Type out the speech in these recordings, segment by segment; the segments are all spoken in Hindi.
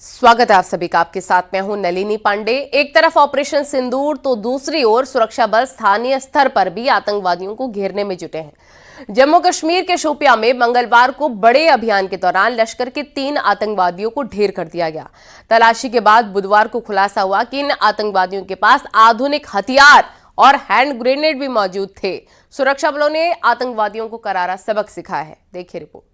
स्वागत है आप सभी का। आपके साथ मैं हूं नलिनी पांडे। एक तरफ ऑपरेशन सिंदूर तो दूसरी ओर सुरक्षा बल स्थानीय स्तर पर भी आतंकवादियों को घेरने में जुटे हैं। जम्मू कश्मीर के शोपियां में मंगलवार को बड़े अभियान के दौरान लश्कर के 3 आतंकवादियों को ढेर कर दिया गया। तलाशी के बाद बुधवार को खुलासा हुआ कि इन आतंकवादियों के पास आधुनिक हथियार और हैंड ग्रेनेड भी मौजूद थे। सुरक्षा बलों ने आतंकवादियों को करारा सबक सिखाया है। देखिए रिपोर्ट।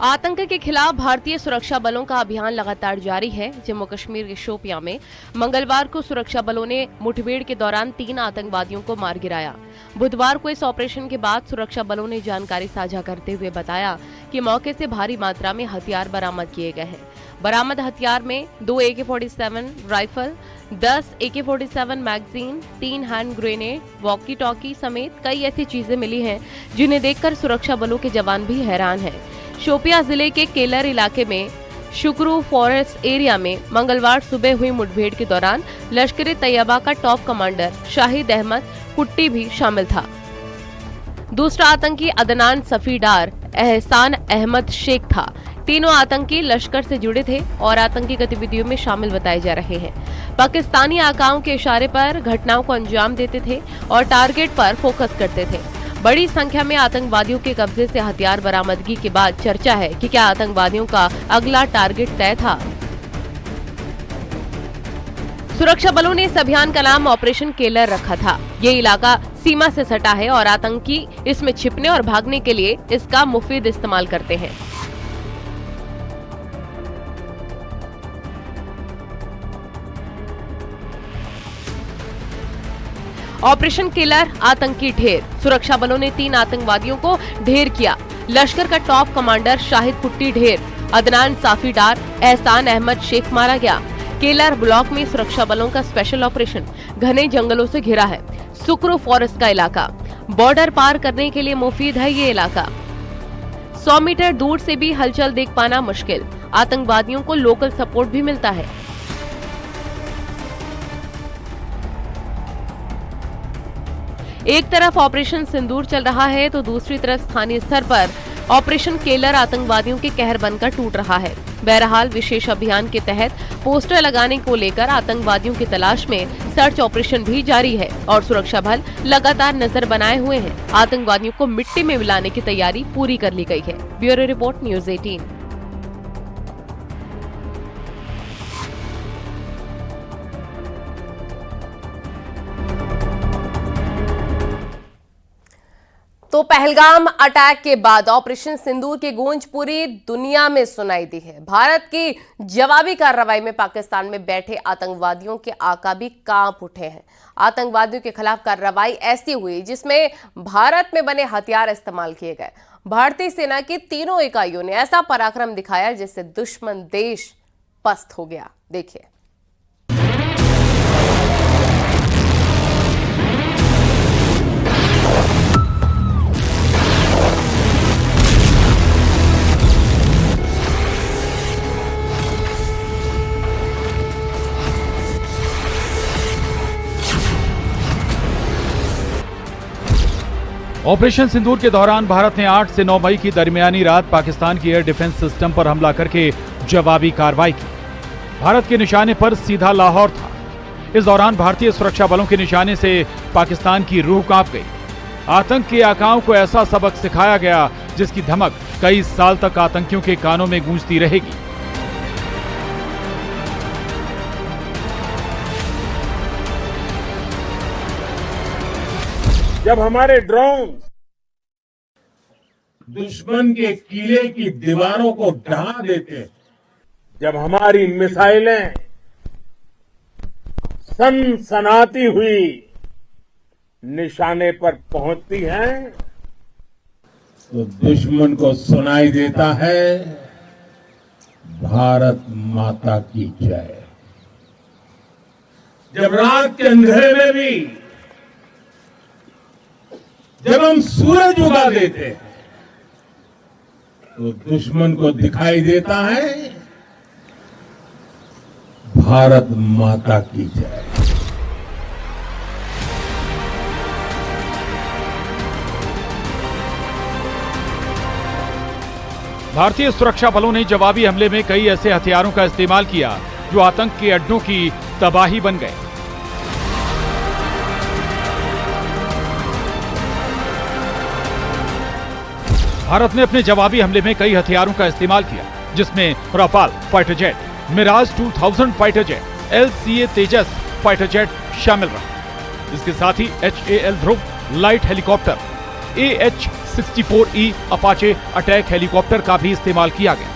आतंक के खिलाफ भारतीय सुरक्षा बलों का अभियान लगातार जारी है। जम्मू कश्मीर के शोपियां में मंगलवार को सुरक्षा बलों ने मुठभेड़ के दौरान 3 आतंकवादियों को मार गिराया। बुधवार को इस ऑपरेशन के बाद सुरक्षा बलों ने जानकारी साझा करते हुए बताया कि मौके से भारी मात्रा में हथियार बरामद किए गए हैं। बरामद हथियार में 2 AK-47 rifle, 10 AK-47 magazine, 3 hand grenade, walkie talkie समेत कई ऐसी चीजें मिली हैं जिन्हें देखकर सुरक्षा बलों के जवान भी हैरान हैं। शोपियां जिले के केलर इलाके में शुक्रू फॉरेस्ट एरिया में मंगलवार सुबह हुई मुठभेड़ के दौरान लश्कर ए तैयबा का टॉप कमांडर शाहिद अहमद कुट्टी भी शामिल था। दूसरा आतंकी अदनान सफीडार एहसान अहमद शेख था। तीनों आतंकी लश्कर से जुड़े थे और आतंकी गतिविधियों में शामिल बताए जा रहे हैं। पाकिस्तानी आकाओं के इशारे पर घटनाओं को अंजाम देते थे और टारगेट पर फोकस करते थे। बड़ी संख्या में आतंकवादियों के कब्जे से हथियार बरामदगी के बाद चर्चा है कि क्या आतंकवादियों का अगला टारगेट तय था। सुरक्षा बलों ने इस अभियान का नाम ऑपरेशन केलर रखा था। ये इलाका सीमा से सटा है और आतंकी इसमें छिपने और भागने के लिए इसका मुफीद इस्तेमाल करते हैं। ऑपरेशन केलर आतंकी ढेर। सुरक्षा बलों ने 3 आतंकवादियों को ढेर किया। लश्कर का टॉप कमांडर शाहिद कुट्टी ढेर, अदनान साफीडार, एहसान अहमद शेख मारा गया। केलर ब्लॉक में सुरक्षा बलों का स्पेशल ऑपरेशन। घने जंगलों से घिरा है। सुक्रू फॉरेस्ट का इलाका। बॉर्डर पार करने के लिए मुफीद है ये इलाका। 100 मीटर दूर से भी हलचल देख पाना मुश्किल। आतंकवादियों को लोकल सपोर्ट भी मिलता है। एक तरफ ऑपरेशन सिंदूर चल रहा है तो दूसरी तरफ स्थानीय स्तर पर ऑपरेशन केलर आतंकवादियों के कहर बनकर टूट रहा है। बहरहाल विशेष अभियान के तहत पोस्टर लगाने को लेकर आतंकवादियों की तलाश में सर्च ऑपरेशन भी जारी है और सुरक्षा बल लगातार नजर बनाए हुए हैं। आतंकवादियों को मिट्टी में मिलाने की तैयारी पूरी कर ली गई है। Bureau report, news 18। तो पहलगाम अटैक के बाद ऑपरेशन सिंदूर की गूंज पूरी दुनिया में सुनाई दी है। भारत की जवाबी कार्रवाई में पाकिस्तान में बैठे आतंकवादियों के आका भी कांप उठे हैं। आतंकवादियों के खिलाफ कार्रवाई ऐसी हुई जिसमें भारत में बने हथियार इस्तेमाल किए गए। भारतीय सेना की तीनों इकाइयों ने ऐसा पराक्रम दिखाया जिससे दुश्मन देश पस्त हो गया। देखिए। ऑपरेशन सिंदूर के दौरान भारत ने 8 से 9 मई की दरमियानी रात पाकिस्तान की एयर डिफेंस सिस्टम पर हमला करके जवाबी कार्रवाई की। भारत के निशाने पर सीधा लाहौर था। इस दौरान भारतीय सुरक्षा बलों के निशाने से पाकिस्तान की रूह कांप गई। आतंक के आकाओं को ऐसा सबक सिखाया गया जिसकी धमक कई साल तक आतंकियों के कानों में गूंजती रहेगी। जब हमारे ड्रोन दुश्मन के किले की दीवारों को ढहा देते हैं, जब हमारी मिसाइलें सनसनाती हुई निशाने पर पहुंचती हैं, तो दुश्मन को सुनाई देता है भारत माता की जय। जब रात के अंधेरे में भी जब हम सूरज उगा देते हैं, तो दुश्मन को दिखाई देता है भारत माता की जय। भारतीय सुरक्षा बलों ने जवाबी हमले में कई ऐसे हथियारों का इस्तेमाल किया जो आतंक के अड्डों की तबाही बन गए। भारत ने अपने जवाबी हमले में कई हथियारों का इस्तेमाल किया, जिसमें Rafale fighter jet, Mirage 2000 fighter jet, LCA Tejas fighter jet शामिल रहा। इसके साथ ही HAL Dhruv light helicopter, AH-64E Apache attack helicopter का भी इस्तेमाल किया गया।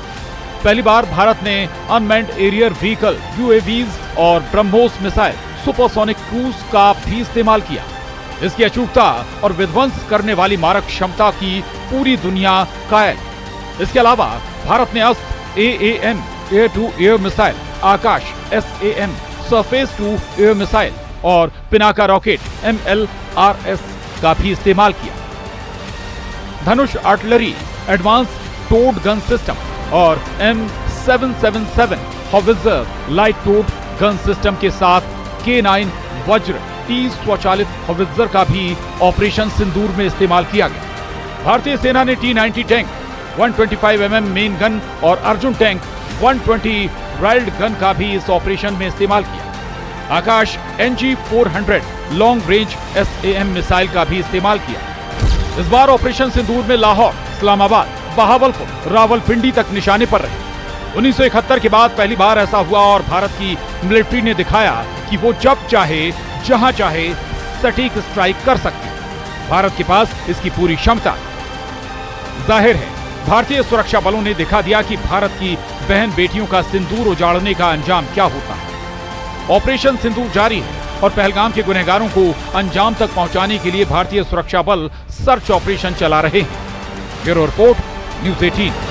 पहली बार भारत ने अनमैन्ड एरियर व्हीकल UAVs और ब्रह्मोस मिसाइल सुपरसोनिक क्रूज का भी इस्तेमाल किया। इसकी अचूकता और विध्वंस करने वाली मारक क्षमता की पूरी दुनिया कायल। इसके अलावा भारत ने Astra AAM air to air missile, Akash SAM surface to air missile और पिनाका रॉकेट MLRS का भी इस्तेमाल किया। Dhanush artillery, advance towed gun system और M777 howitzer light towed gun system के साथ K9 वज्र T स्वचालित हॉवित्जर का भी ऑपरेशन सिंदूर में इस्तेमाल किया गया। भारतीय सेना ने T90 tank, 125 mm main gun और अर्जुन टैंक 120 राइल्ड गन का भी इस ऑपरेशन में इस्तेमाल किया। आकाश NG-400 long range SAM missile का भी इस्तेमाल किया। इस बार ऑपरेशन सिंदूर में लाहौर, इस्लामाबाद, बहावलपुर, रावलपिंडी तक निशाने पर रहे। 1971 के बाद पहली बार ऐसा हुआ और भारत की मिलिट्री ने दिखाया कि वो जब चाहे, जहां चाहे सटीक स्ट्राइक कर सकती है। भारत के पास इसकी पूरी क्षमता। जाहिर है, भारतीय सुरक्षा बलों ने दिखा दिया कि भारत की बहन बेटियों का सिंदूर उजाड़ने का अंजाम क्या होता है। ऑपरेशन सिंदूर जारी है और पहलगाम के गुनहगारों को अंजाम तक पहुंचाने के लिए भारतीय सुरक्षा बल सर्च ऑपरेशन चला रहे हैं। Bureau report, news 18।